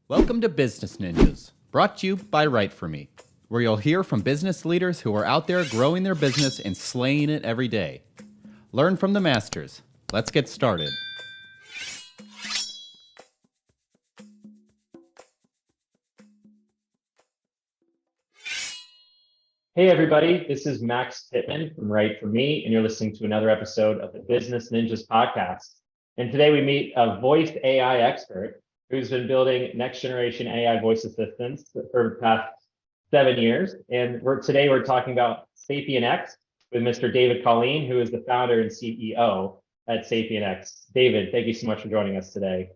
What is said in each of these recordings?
Welcome to Business Ninjas, brought to you by WriteForMe, where you'll hear from business leaders who are out there growing their business and slaying it every day. Learn from the masters. Let's get started. Hey everybody, this is Max Pittman from WriteForMe, and you're listening to another episode of the Business Ninjas podcast. And today we meet a voice AI expert who's been building next generation AI voice assistants for the past 7 years. And today we're talking about SapientX with Mr. David Colleen, who is the founder and CEO at SapientX. David, thank you so much for joining us today.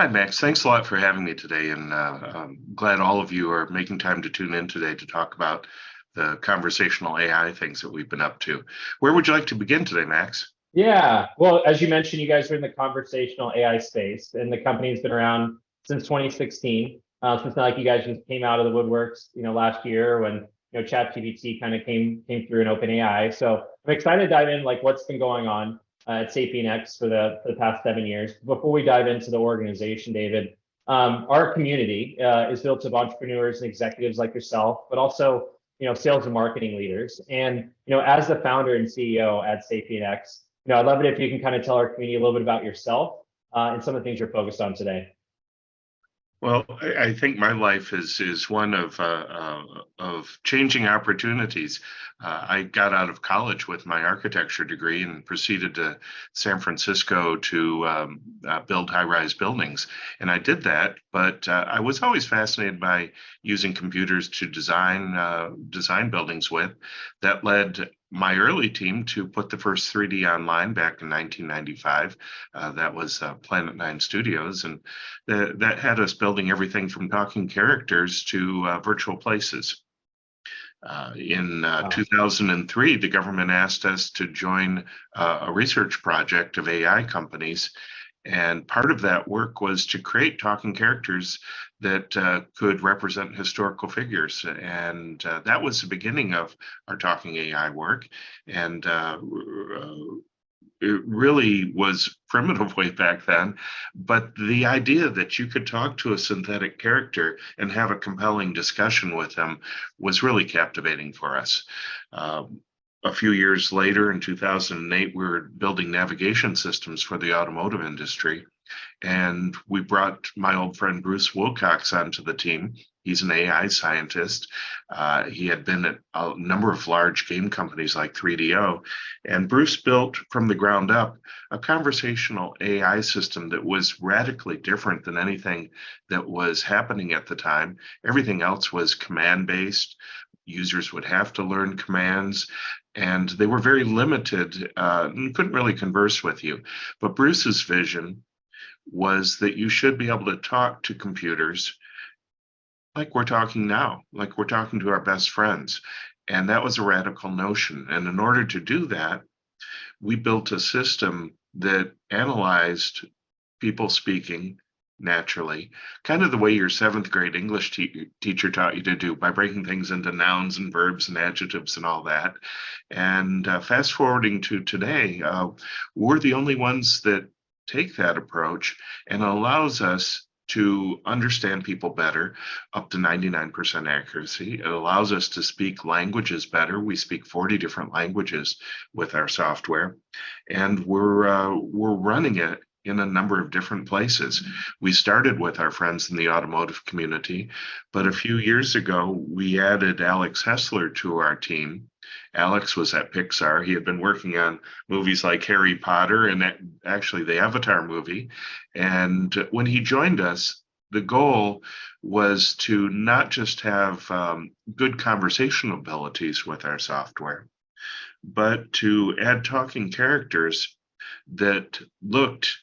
Hi, Max. Thanks a lot for having me today. And I'm glad all of you are making time to tune in today to talk about the conversational AI things that we've been up to. Where would you like to begin today, Max? Yeah, well, as you mentioned, you guys are in the conversational AI space, and the company's been around since 2016. So it's not like you guys just came out of the woodworks, last year when ChatGPT kind of came through in OpenAI. So I'm excited to dive in, like what's been going on at SapientX for the past 7 years. Before we dive into the organization, David, our community is built of entrepreneurs and executives like yourself, but also sales and marketing leaders. And as the founder and CEO at SapientX, I'd love it if you can kind of tell our community a little bit about yourself and some of the things you're focused on today. Well, I think my life is one of changing opportunities. I got out of college with my architecture degree and proceeded to San Francisco to build high-rise buildings, and I did that. But I was always fascinated by using computers to design buildings with. That led my early team to put the first 3D online back in 1995. That was Planet 9 Studios, and that had us building everything from talking characters to virtual places. In 2003, the government asked us to join a research project of AI companies. And part of that work was to create talking characters that could represent historical figures. And that was the beginning of our talking AI work. And it really was primitive way back then. But the idea that you could talk to a synthetic character and have a compelling discussion with them was really captivating for us. A few years later, in 2008, we were building navigation systems for the automotive industry. And we brought my old friend Bruce Wilcox onto the team. He's an AI scientist. He had been at a number of large game companies like 3DO. And Bruce built from the ground up a conversational AI system that was radically different than anything that was happening at the time. Everything else was command-based. Users would have to learn commands, and they were very limited and couldn't really converse with you. But Bruce's vision was that you should be able to talk to computers like we're talking now, like we're talking to our best friends. And that was a radical notion. And in order to do that, we built a system that analyzed people speaking naturally, kind of the way your seventh grade English teacher taught you to do, by breaking things into nouns and verbs and adjectives and all that. And fast forwarding to today, we're the only ones that take that approach, and it allows us to understand people better, up to 99% accuracy. It allows us to speak languages better. We speak 40 different languages with our software, and we're running it in a number of different places. We started with our friends in the automotive community, but a few years ago, we added Alex Hessler to our team. Alex was at Pixar. He had been working on movies like Harry Potter and actually the Avatar movie. And when he joined us, the goal was to not just have good conversational abilities with our software, but to add talking characters that looked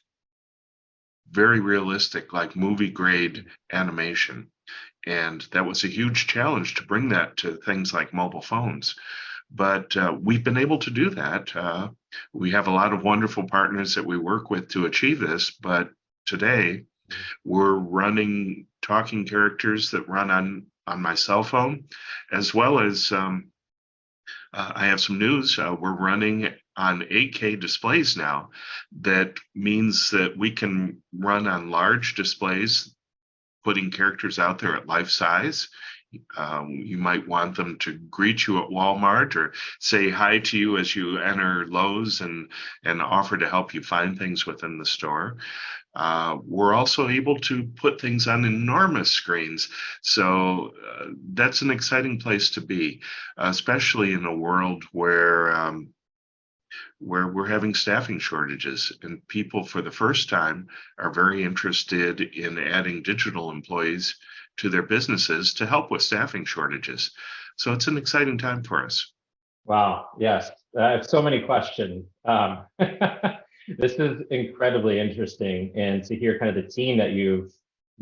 very realistic, like movie grade animation. And that was a huge challenge to bring that to things like mobile phones. But we've been able to do that. We have a lot of wonderful partners that we work with to achieve this. But today, we're running talking characters that run on my cell phone, as well as I have some news. We're running on 8K displays now. That means that we can run on large displays putting characters out there at life size. You might want them to greet you at Walmart or say hi to you as you enter Lowe's and offer to help you find things within the store. We're also able to put things on enormous screens. So that's an exciting place to be, especially in a world where we're having staffing shortages, and people for the first time are very interested in adding digital employees to their businesses to help with staffing shortages. So it's an exciting time for us. Wow. Yes. I have so many questions. This is incredibly interesting, and to hear kind of the team that you've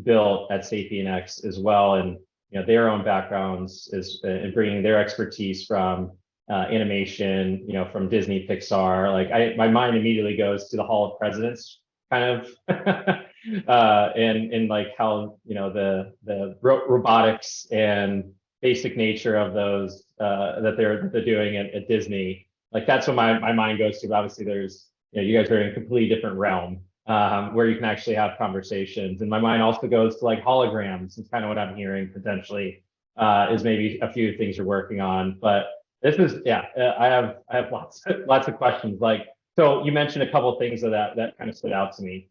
built at SapientX as well, and their own backgrounds is in bringing their expertise from animation, from Disney, Pixar. Like my mind immediately goes to the Hall of Presidents, kind of, and like how the robotics and basic nature of those that they're doing at Disney. Like that's what my mind goes to. But obviously, there's you guys are in a completely different realm where you can actually have conversations. And my mind also goes to like holograms. It's kind of what I'm hearing potentially is maybe a few things you're working on. But this is I have lots of questions. Like, so you mentioned a couple of things that kind of stood out to me.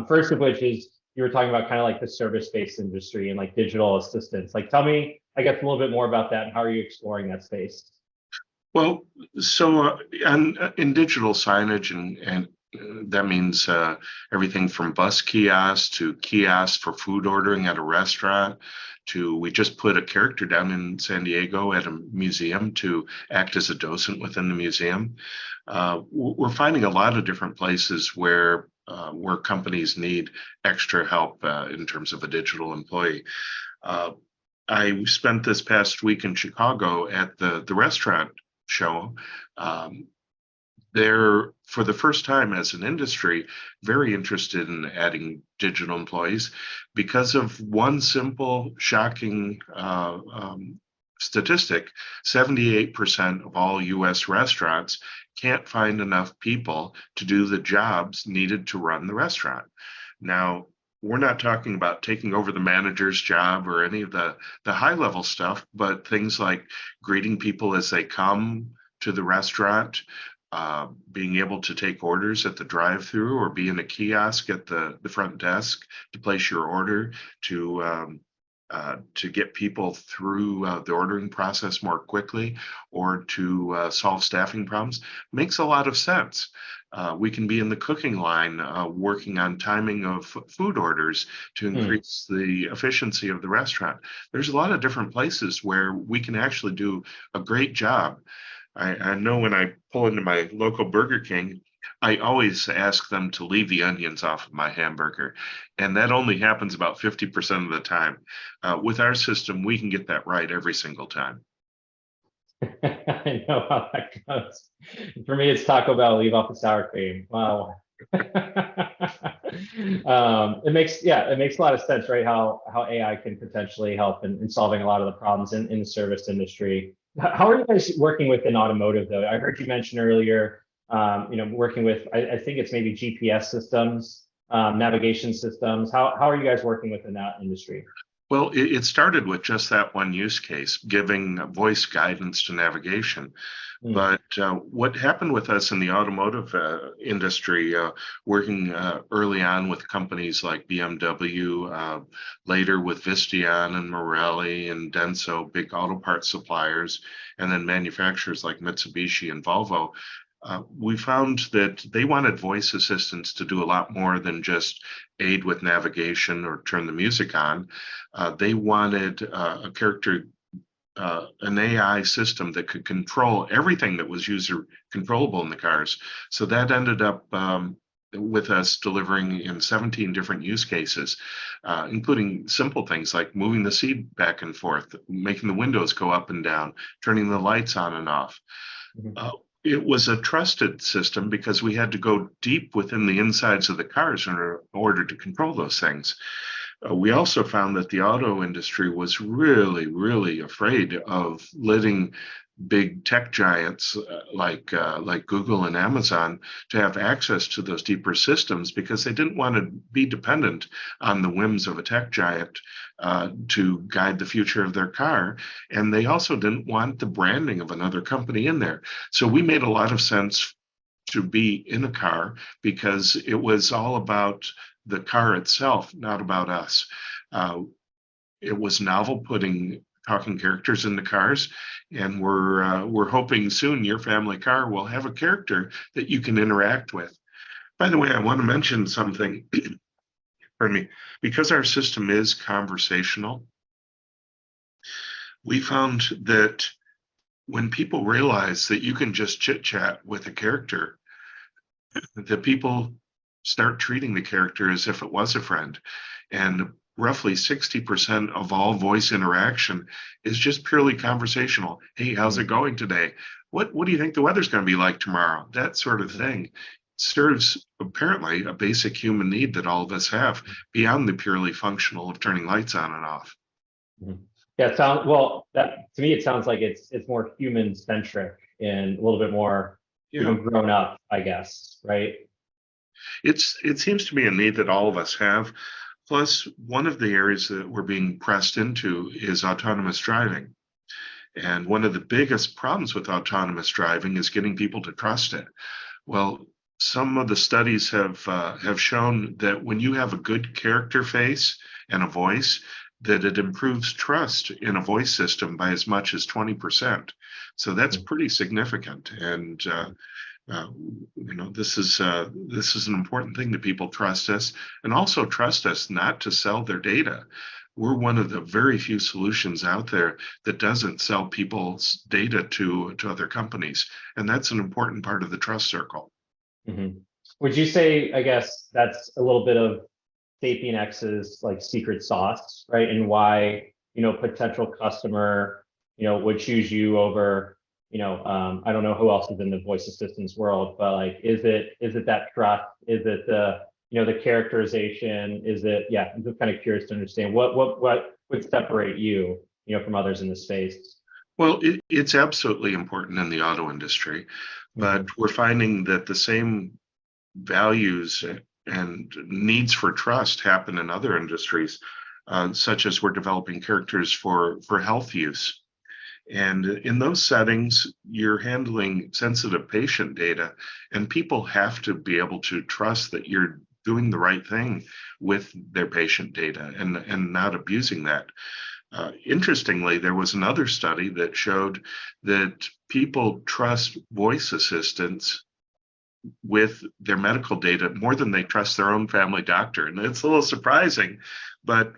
First of which is you were talking about kind of like the service-based industry and like digital assistants. Like, tell me, I guess, a little bit more about that and how are you exploring that space? Well, so in digital signage, and that means everything from bus kiosks to kiosks for food ordering at a restaurant, to we just put a character down in San Diego at a museum to act as a docent within the museum. We're finding a lot of different places where companies need extra help in terms of a digital employee. I spent this past week in Chicago at the restaurant show. They're, for the first time as an industry, very interested in adding digital employees because of one simple, shocking statistic. 78% of all US restaurants can't find enough people to do the jobs needed to run the restaurant. Now, we're not talking about taking over the manager's job or any of the high level stuff, but things like greeting people as they come to the restaurant, being able to take orders at the drive-through or be in a kiosk at the front desk to place your order, to get people through the ordering process more quickly, or to solve staffing problems, makes a lot of sense. We can be in the cooking line working on timing of food orders to increase the efficiency of the restaurant. There's a lot of different places where we can actually do a great job. I know when I pull into my local Burger King, I always ask them to leave the onions off of my hamburger, and that only happens about 50% of the time. With our system, we can get that right every single time. I know how that goes. For me, it's Taco Bell, leave off the sour cream. Wow. It makes a lot of sense, right? How AI can potentially help in solving a lot of the problems in the service industry. How are you guys working with an automotive though? I heard you mention earlier, working with, I think it's maybe GPS systems, navigation systems. How are you guys working within that industry? Well, it started with just that one use case, giving voice guidance to navigation. But what happened with us in the automotive industry, working early on with companies like BMW, later with Visteon and Morelli and Denso, big auto parts suppliers, and then manufacturers like Mitsubishi and Volvo, we found that they wanted voice assistants to do a lot more than just aid with navigation or turn the music on. They wanted a character, an AI system that could control everything that was user controllable in the cars. So that ended up with us delivering in 17 different use cases, including simple things like moving the seat back and forth, making the windows go up and down, turning the lights on and off. It was a trusted system because we had to go deep within the insides of the cars in order to control those things. We also found that the auto industry was really, really afraid of letting big tech giants like Google and Amazon to have access to those deeper systems because they didn't want to be dependent on the whims of a tech giant to guide the future of their car. And they also didn't want the branding of another company in there. So we made a lot of sense to be in a car because it was all about the car itself, not about us. It was novel putting talking characters into cars, and we're hoping soon your family car will have a character that you can interact with. By the way, I want to mention something. Pardon me. Because our system is conversational, we found that when people realize that you can just chit chat with a character, that people start treating the character as if it was a friend. And roughly 60% of all voice interaction is just purely conversational. Hey, how's it going today? What do you think the weather's going to be like tomorrow? That sort of thing serves apparently a basic human need that all of us have beyond the purely functional of turning lights on and off. Yeah, it sounds well. That to me, it sounds like it's more human centric and a little bit more grown up, I guess, right? It seems to be a need that all of us have. Plus, one of the areas that we're being pressed into is autonomous driving. And one of the biggest problems with autonomous driving is getting people to trust it. Well, some of the studies have shown that when you have a good character face and a voice, that it improves trust in a voice system by as much as 20%. So that's pretty significant. And this is an important thing that people trust us, and also trust us not to sell their data. We're one of the very few solutions out there that doesn't sell people's data to other companies, and that's an important part of the trust circle. Mm-hmm. Would you say, I guess, that's a little bit of SapientX's like secret sauce, right? And why potential customer would choose you over I don't know who else is in the voice assistance world, but like, is it that trust? Is it the characterization? Is it, yeah, I'm just kind of curious to understand what would separate you, from others in the space. Well, it's absolutely important in the auto industry, but we're finding that the same values and needs for trust happen in other industries, such as we're developing characters for health use. And in those settings, you're handling sensitive patient data, and people have to be able to trust that you're doing the right thing with their patient data and not abusing that. Interestingly, there was another study that showed that people trust voice assistants with their medical data more than they trust their own family doctor. And it's a little surprising, but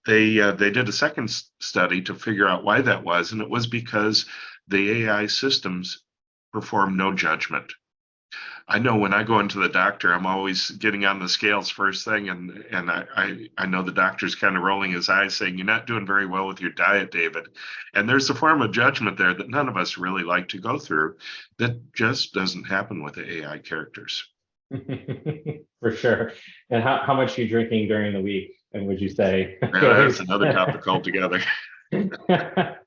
they did a second study to figure out why that was, and it was because the AI systems perform no judgment. I know when I go into the doctor, I'm always getting on the scales first thing, and I know the doctor's kind of rolling his eyes saying, "You're not doing very well with your diet, David." And there's a form of judgment there that none of us really like to go through that just doesn't happen with the AI characters. For sure. And how much are you drinking during the week? And would you say? That's another topic altogether.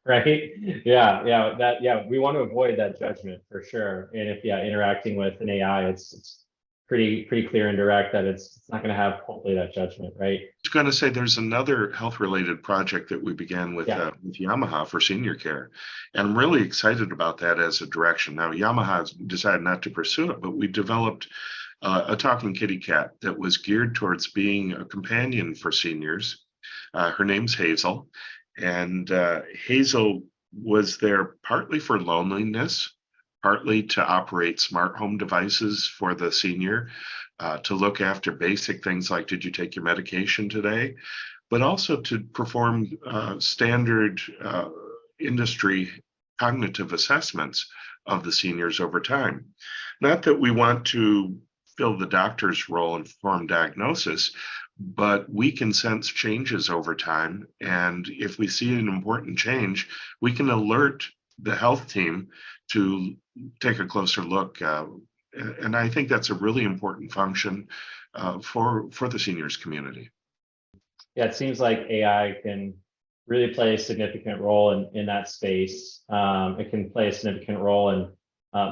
Right? Yeah. We want to avoid that judgment for sure. And if interacting with an AI, it's pretty clear and direct that it's not going to have hopefully that judgment, right? I was going to say there's another health-related project that we began with Yamaha for senior care, and I'm really excited about that as a direction. Now, Yamaha decided not to pursue it, but we developed a talking kitty cat that was geared towards being a companion for seniors. Her name's Hazel, and Hazel was there partly for loneliness, partly to operate smart home devices for the senior, to look after basic things like, did you take your medication today? But also to perform standard industry cognitive assessments of the seniors over time. Not that we want to fill the doctor's role and perform diagnosis, but we can sense changes over time. And if we see an important change, we can alert the health team to take a closer look. And I think that's a really important function for the seniors community. Yeah, it seems like AI can really play a significant role in that space. It can play a significant role in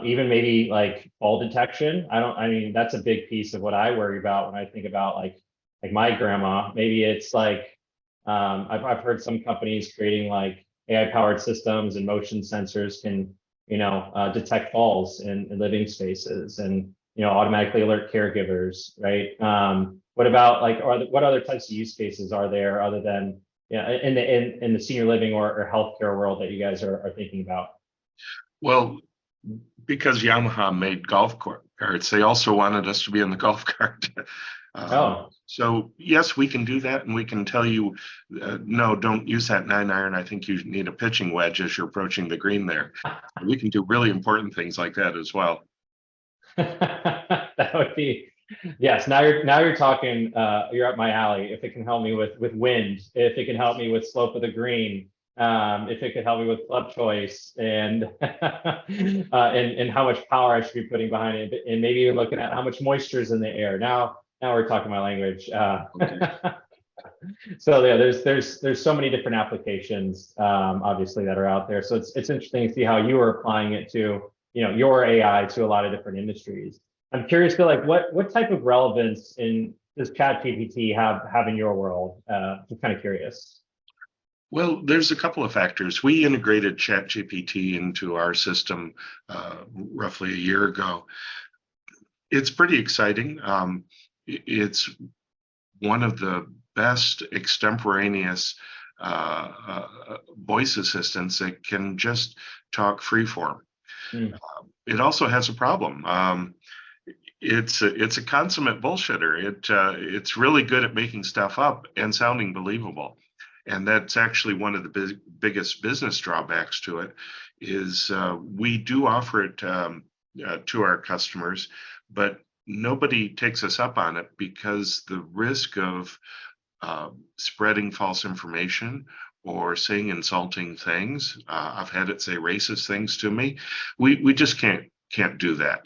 even maybe like fall detection. I mean, that's a big piece of what I worry about when I think about like my grandma. Maybe it's like, I've heard some companies creating like AI powered systems and motion sensors can, detect falls in living spaces and, automatically alert caregivers, right? What about like, what other types of use cases are there other than, in the senior living or healthcare world that you guys are thinking about? Well, because Yamaha made carts, they also wanted us to be in the golf cart. Oh, So yes, we can do that, and we can tell you, no, don't use that 9 iron. I think you need a pitching wedge as you're approaching the green there. We can do really important things like that as well. that would be, yes. Now you're talking. You're up my alley. If it can help me with wind, if it can help me with slope of the green, if it could help me with club choice and and how much power I should be putting behind it, and maybe even looking at how much moisture is in the air. Now we're talking my language. Okay. So yeah, there's so many different applications, obviously, that are out there. So it's interesting to see how you are applying it to, your AI to a lot of different industries. I'm curious to like what type of relevance in does ChatGPT have in your world? Just kind of curious. Well, there's a couple of factors. We integrated ChatGPT into our system roughly a year ago. It's pretty exciting. It's one of the best extemporaneous voice assistants that can just talk freeform. Mm. It also has a problem. It's a consummate bullshitter. It's really good at making stuff up and sounding believable, and that's actually one of the biggest business drawbacks to it. Is we do offer it to our customers, but nobody takes us up on it because the risk of spreading false information or saying insulting things. I've had it say racist things to me. We just can't do that.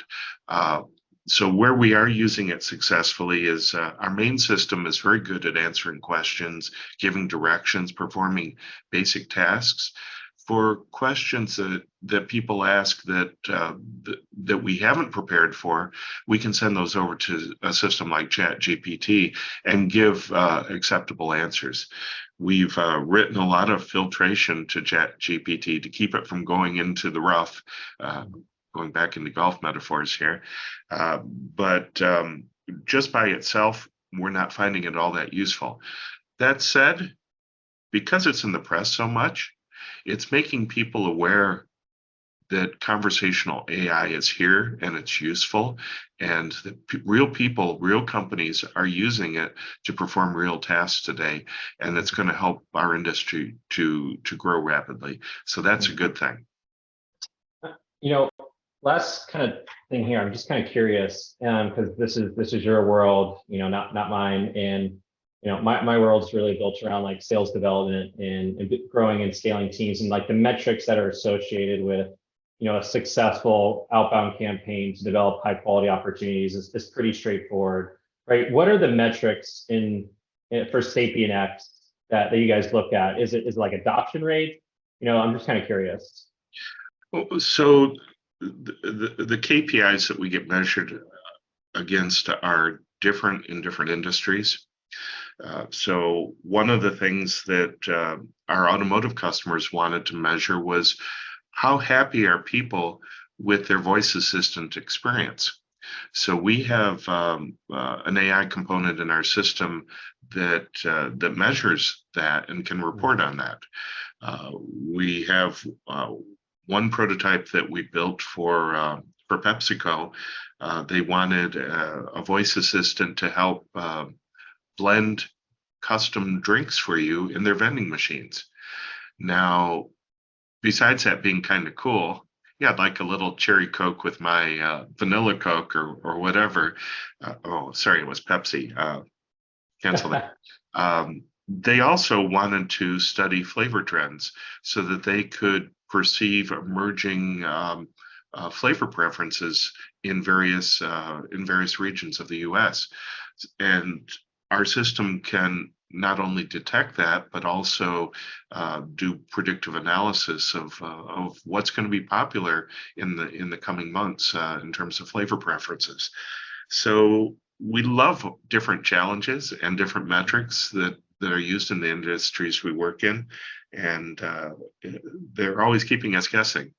So where we are using it successfully is our main system is very good at answering questions, giving directions, performing basic tasks. For questions that people ask that we haven't prepared for, we can send those over to a system like ChatGPT and give acceptable answers. We've written a lot of filtration to ChatGPT to keep it from going into the rough, going back into golf metaphors here. But just by itself, we're not finding it all that useful. That said, because it's in the press so much, it's making people aware that conversational AI is here and it's useful, and that real people, real companies are using it to perform real tasks today, and it's going to help our industry to grow rapidly. So that's a good thing. Last kind of thing here. I'm just kind of curious, because this is your world, not mine, and my world's really built around like sales development and growing and scaling teams, and like the metrics that are associated with a successful outbound campaign to develop high quality opportunities is pretty straightforward, right? What are the metrics for SapientX that you guys look at? Is it like adoption rate? I'm just kind of curious. So the KPIs that we get measured against are different in different industries. So one of the things that our automotive customers wanted to measure was how happy are people with their voice assistant experience. So we have an AI component in our system that measures that and can report on that. We have one prototype that we built for PepsiCo. They wanted a voice assistant to help blend custom drinks for you in their vending machines. Now, besides that being kind of cool, yeah, I'd like a little cherry Coke with my vanilla Coke or whatever. Oh, sorry, it was Pepsi. Cancel that. They also wanted to study flavor trends so that they could perceive emerging flavor preferences in various regions of the U.S. And our system can not only detect that, but also do predictive analysis of what's going to be popular in the coming months in terms of flavor preferences. So we love different challenges and different metrics that are used in the industries we work in, and they're always keeping us guessing.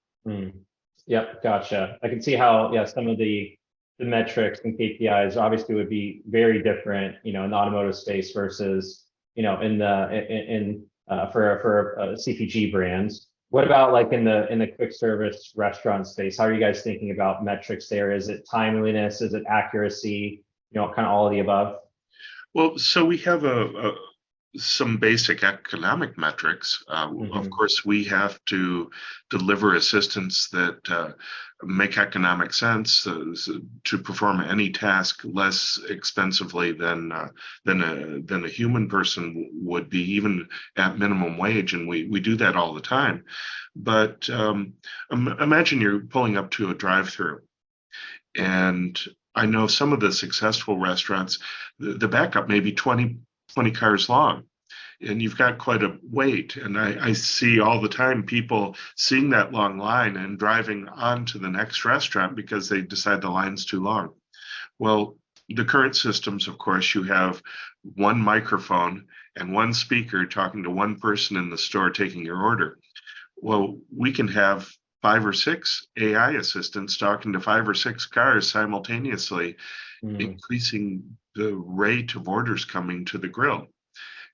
Yep, gotcha. I can see how, yeah, some of the metrics and KPIs obviously would be very different, in the automotive space versus, for CPG brands. What about like in the quick service restaurant space? How are you guys thinking about metrics there? Is it timeliness? Is it accuracy? Kind of all of the above? Well, so we have some basic economic metrics. Of course, we have to deliver assistance that make economic sense to perform any task less expensively than a human person would be, even at minimum wage, and we do that all the time. But imagine you're pulling up to a drive-through, and I know some of the successful restaurants, the backup may be 20 cars long, and you've got quite a wait. And I see all the time people seeing that long line and driving on to the next restaurant because they decide the line's too long. Well, the current systems, of course, you have one microphone and one speaker talking to one person in the store taking your order. Well, we can have 5 or 6 AI assistants talking to 5 or 6 cars simultaneously, increasing the rate of orders coming to the grill.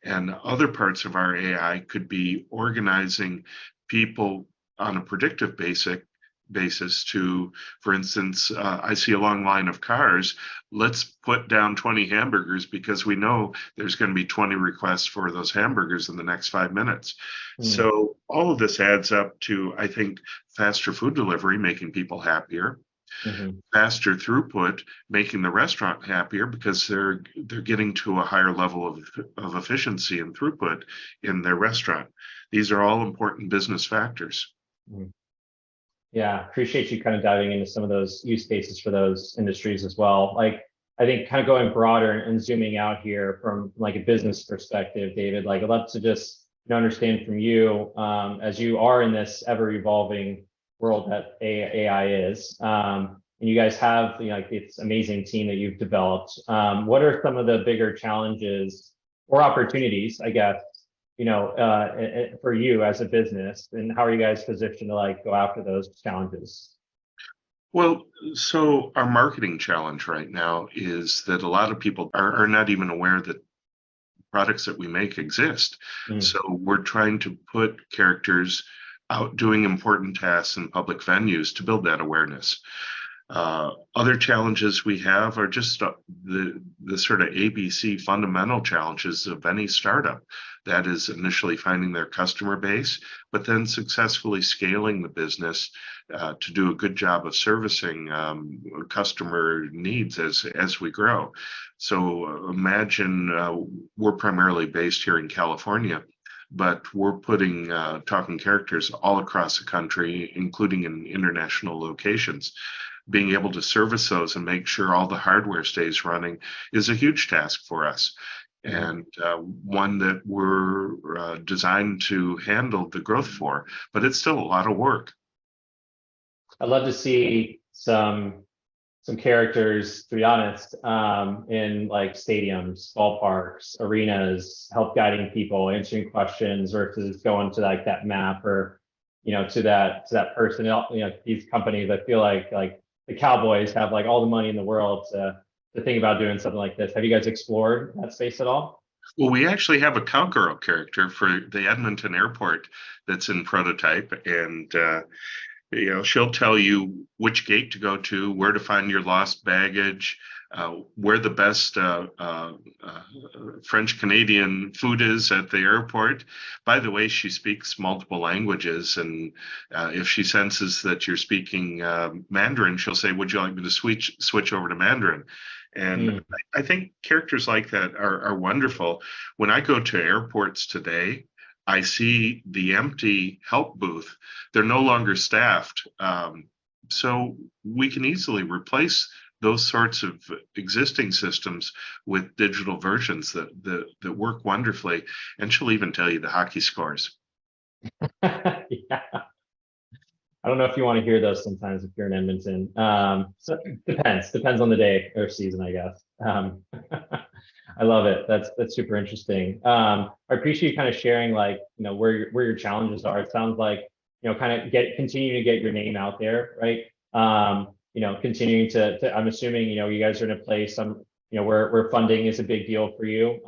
And other parts of our AI could be organizing people on a predictive basis to, for instance, I see a long line of cars. Let's put down 20 hamburgers because we know there's going to be 20 requests for those hamburgers in the next 5 minutes. So all of this adds up to, I think, faster food delivery, making people happier. Faster throughput, making the restaurant happier because they're getting to a higher level of efficiency and throughput in their restaurant. These are all important business factors. Yeah, appreciate you kind of diving into some of those use cases for those industries as well. Like, I think kind of going broader and zooming out here from like a business perspective, David, like I'd love to just understand from you, as you are in this ever evolving world that AI is, and you guys have like this amazing team that you've developed. What are some of the bigger challenges or opportunities, I guess, for you as a business, and how are you guys positioned to like go after those challenges? Well, so our marketing challenge right now is that a lot of people are not even aware that products that we make exist. So we're trying to put characters out doing important tasks in public venues to build that awareness. Other challenges we have are just the sort of ABC fundamental challenges of any startup. That is initially finding their customer base, but then successfully scaling the business to do a good job of servicing customer needs as we grow. So imagine we're primarily based here in California, but we're putting talking characters all across the country, including in international locations. Being able to service those and make sure all the hardware stays running is a huge task for us, and one that we're designed to handle the growth for, but it's still a lot of work. I'd love to see some characters, to be honest, in like stadiums, ballparks, arenas, help guiding people, answering questions versus going to like that map or, to that person. These companies, I feel like the Cowboys have like all the money in the world to think about doing something like this. Have you guys explored that space at all? Well, we actually have a cowgirl character for the Edmonton airport that's in prototype, and she'll tell you which gate to go to, where to find your lost baggage, where the best French Canadian food is at the airport. By the way, she speaks multiple languages, and if she senses that you're speaking Mandarin, she'll say, "Would you like me to switch over to Mandarin?" And I think characters like that are wonderful. When I go to airports today, I see the empty help booth. They're no longer staffed. So we can easily replace those sorts of existing systems with digital versions that work wonderfully. And she'll even tell you the hockey scores. Yeah. I don't know if you want to hear those sometimes if you're in Edmonton. So depends on the day or season, I guess. I love it. That's super interesting. I appreciate you kind of sharing like, where your challenges are. It sounds like, kind of continue to get your name out there, right? Continuing to I'm assuming, you guys are in a place, where funding is a big deal for you.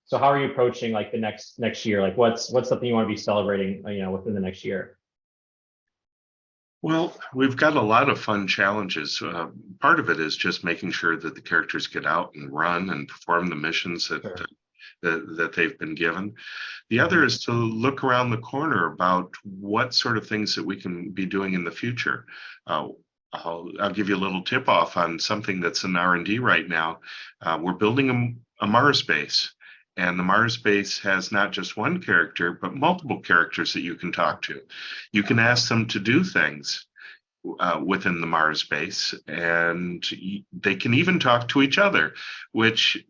So how are you approaching like the next year? Like what's something you want to be celebrating, within the next year? Well, we've got a lot of fun challenges. Part of it is just making sure that the characters get out and run and perform the missions Sure. that they've been given. The other is to look around the corner about what sort of things that we can be doing in the future. I'll give you a little tip off on something that's in R&D right now. We're building a Mars base. And the Mars base has not just one character, but multiple characters that you can talk to. You can ask them to do things within the Mars base, and they can even talk to each other, which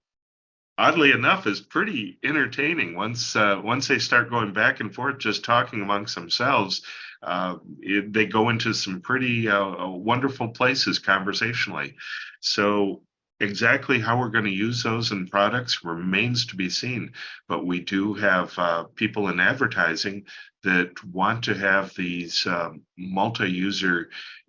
oddly enough is pretty entertaining. Once they start going back and forth, just talking amongst themselves, they go into some pretty wonderful places conversationally. So exactly how we're going to use those in products remains to be seen, but we do have people in advertising that want to have these multi-user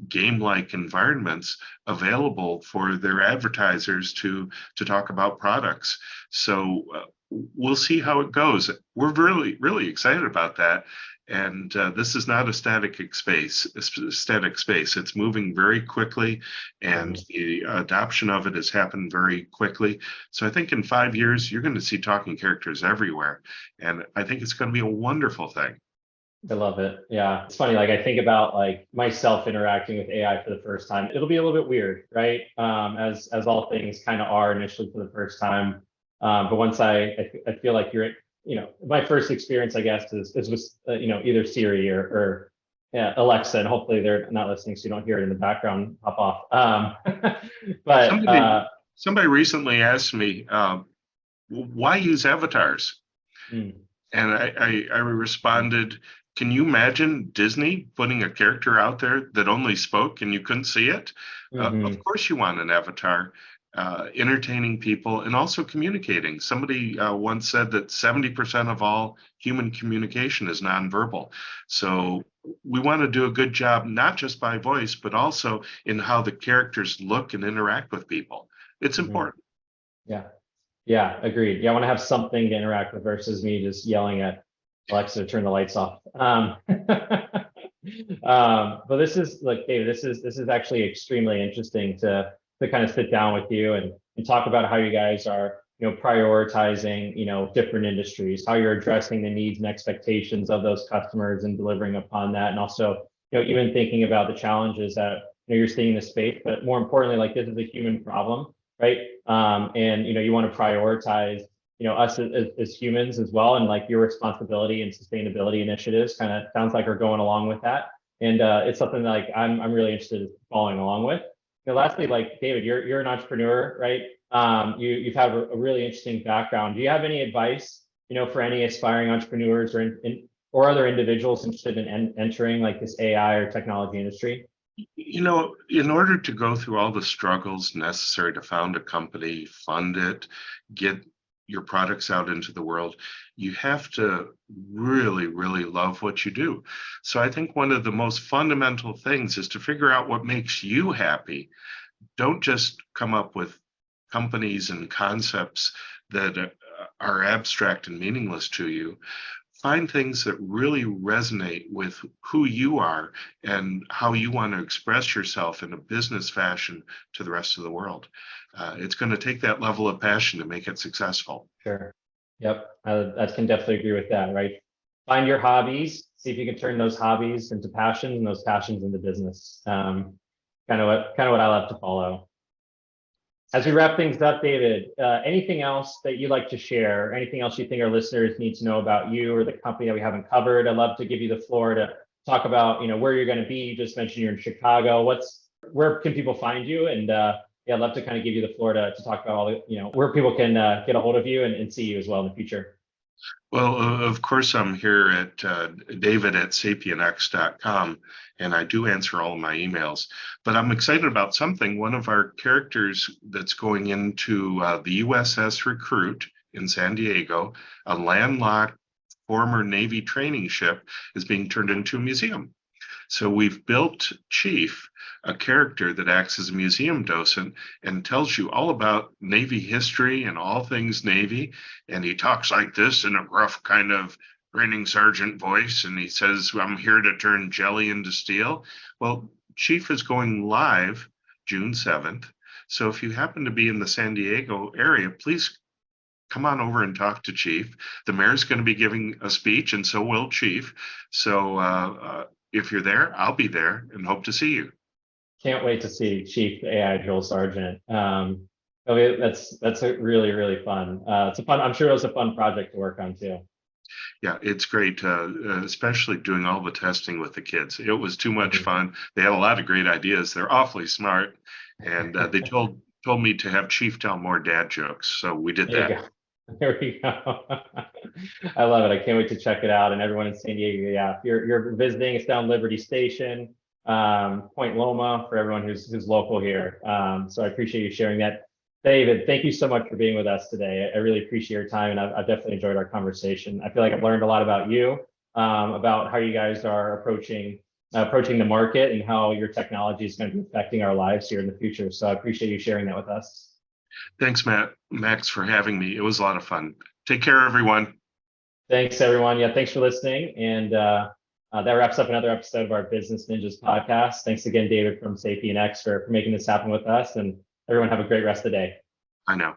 game-like environments available for their advertisers to talk about products. So we'll see how it goes. We're really, really excited about that. And this is not a static space. It's moving very quickly, and the adoption of it has happened very quickly. So I think in 5 years, you're going to see talking characters everywhere. And I think it's going to be a wonderful thing. I love it. Yeah. It's funny. Like I think about like myself interacting with AI for the first time. It'll be a little bit weird, right? As all things kind of are initially for the first time. But once I feel like my first experience, I guess, is with, either Siri or yeah, Alexa, and hopefully they're not listening, so you don't hear it in the background pop off. But Somebody recently asked me, why use avatars? mm, And I responded, can you imagine Disney putting a character out there that only spoke and you couldn't see it? Of course you want an avatar, entertaining people and also communicating. Somebody once said that 70% of all human communication is nonverbal. So we want to do a good job, not just by voice, but also in how the characters look and interact with people. It's important. yeah. Yeah, agreed. Yeah, I want to have something to interact with versus me just yelling at Alexa to turn the lights off. But this is like David, this is actually extremely interesting to kind of sit down with you and talk about how you guys are, prioritizing, different industries, how you're addressing the needs and expectations of those customers and delivering upon that. And also, even thinking about the challenges that you're seeing in the space, but more importantly, like this is a human problem, right? And you want to prioritize us as humans as well, and like your responsibility and sustainability initiatives kind of sounds like are going along with that, and it's something that, like I'm really interested in following along with. Lastly, like David, you're an entrepreneur, right? You've had a really interesting background. Do you have any advice for any aspiring entrepreneurs or other individuals interested in entering like this AI or technology industry? In order to go through all the struggles necessary to found a company, fund it, get your products out into the world, you have to really, really love what you do. So I think one of the most fundamental things is to figure out what makes you happy. Don't just come up with companies and concepts that are abstract and meaningless to you. Find things that really resonate with who you are and how you want to express yourself in a business fashion to the rest of the world. It's going to take that level of passion to make it successful. Sure. Yep. I can definitely agree with that, right? Find your hobbies, see if you can turn those hobbies into passions and those passions into business. Kind of what I love to follow. As we wrap things up, David, anything else that you'd like to share? Anything else you think our listeners need to know about you or the company that we haven't covered? I'd love to give you the floor to talk about, where you're going to be. You just mentioned you're in Chicago. Where can people find you? And yeah, I'd love to kind of give you the floor to talk about all the, where people can get a hold of you and see you as well in the future. Well, of course, I'm here at david@sapientx.com, and I do answer all of my emails. But I'm excited about something. One of our characters that's going into the USS Recruit in San Diego, a landlocked former Navy training ship, is being turned into a museum. So we've built Chief, a character that acts as a museum docent and tells you all about Navy history and all things Navy. And he talks like this in a gruff kind of training sergeant voice. And he says, I'm here to turn jelly into steel. Well, Chief is going live June 7th. So if you happen to be in the San Diego area, please come on over and talk to Chief. The mayor's going to be giving a speech, and so will Chief. So if you're there, I'll be there and hope to see you. Can't wait to see Chief AI Drill Sergeant. That's a really, really fun. It's a fun. I'm sure it was a fun project to work on too. Yeah, it's great, especially doing all the testing with the kids. It was too much fun. They had a lot of great ideas. They're awfully smart, and they told me to have Chief tell more dad jokes, so we did There that. you go. There we go. I love it. I can't wait to check it out. And everyone in San Diego, yeah, if you're visiting, it's down Liberty Station, Point Loma, for everyone who's local here. So I appreciate you sharing that. David, thank you so much for being with us today. I really appreciate your time, and I've definitely enjoyed our conversation. I feel like I've learned a lot about you, about how you guys are approaching the market and how your technology is going to be affecting our lives here in the future. So I appreciate you sharing that with us. Thanks, Max, for having me. It was a lot of fun. Take care, everyone. Thanks, everyone. Yeah, thanks for listening. And that wraps up another episode of our Business Ninjas podcast. Thanks again, David from SapientX, for making this happen with us. And everyone have a great rest of the day. I know.